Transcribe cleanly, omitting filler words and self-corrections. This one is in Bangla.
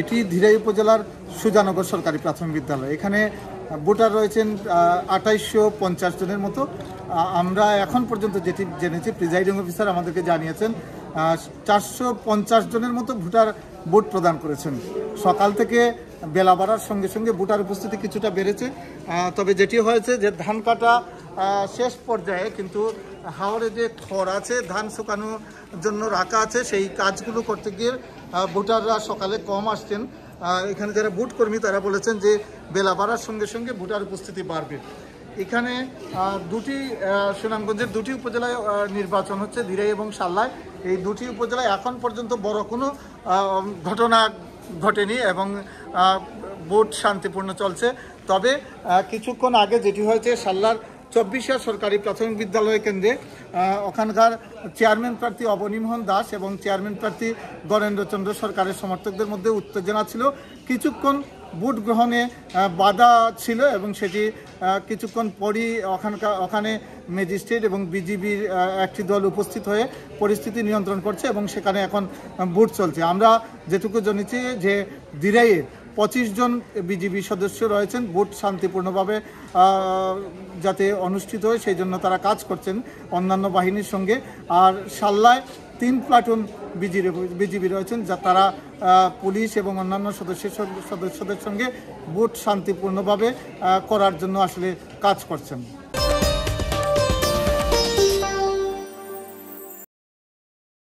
এটি ধীরাই উপজেলার সুজানগর সরকারি প্রাথমিক বিদ্যালয়। এখানে ভোটার রয়েছেন 2850 জনের মতো। আমরা এখন পর্যন্ত যেটি জেনেছি, প্রিজাইডিং অফিসার আমাদেরকে জানিয়েছেন 450 জনের মতো ভোটার ভোট প্রদান করেছেন। সকাল থেকে বেলা বাড়ার সঙ্গে সঙ্গে ভোটার উপস্থিতি কিছুটা বেড়েছে। তবে যেটি হয়েছে যে ধান কাটা শেষ পর্যায়ে, কিন্তু হাওরে যে খড় আছে ধান শুকানোর জন্য রাখা আছে, সেই কাজগুলো করতে গিয়ে ভোটাররা সকালে কম আসছেন। এখানে যারা ভোট কর্মী তারা বলেছেন যে বেলা বাড়ার সঙ্গে সঙ্গে ভোটার উপস্থিতি বাড়বে। এখানে সুনামগঞ্জের দুটি উপজেলায় নির্বাচন হচ্ছে, ধীরাই এবং সাল্লায়। এই দুটি উপজেলায় এখন পর্যন্ত বড় কোনো ঘটনা ঘটেনি এবং ভোট শান্তিপূর্ণ চলছে। তবে কিছুক্ষণ আগে যেটি হয়েছে, সাল্লার 24 সরকারি প্রাথমিক বিদ্যালয় কেন্দ্রে ওখানকার চেয়ারম্যান প্রার্থী অবনীমোহন দাস এবং চেয়ারম্যান প্রার্থী গণেন্দ্রচন্দ্র সরকারের সমর্থকদের মধ্যে উত্তেজনা ছিল। কিছুক্ষণ ভোট গ্রহণে বাধা ছিল এবং সেটি কিছুক্ষণ পরই ওখানে ম্যাজিস্ট্রেট এবং বিজিবির একটি দল উপস্থিত হয়ে পরিস্থিতি নিয়ন্ত্রণ করছে এবং সেখানে এখন ভোট চলছে। আমরা যেটুকু জেনেছি যে ধীরাইয়ে 25 জন বিজিবি সদস্য রয়েছেন, ভোট শান্তিপূর্ণভাবে যাতে অনুষ্ঠিত হয় সেই জন্য তারা কাজ করছেন অন্যান্য বাহিনীর সঙ্গে। আর সাল্লায় 3 প্লাটুন বিজিবি রয়েছেন, যা তারা পুলিশ এবং অন্যান্য সদস্যদের সঙ্গে ভোট শান্তিপূর্ণভাবে করার জন্য আসলে কাজ করছেন।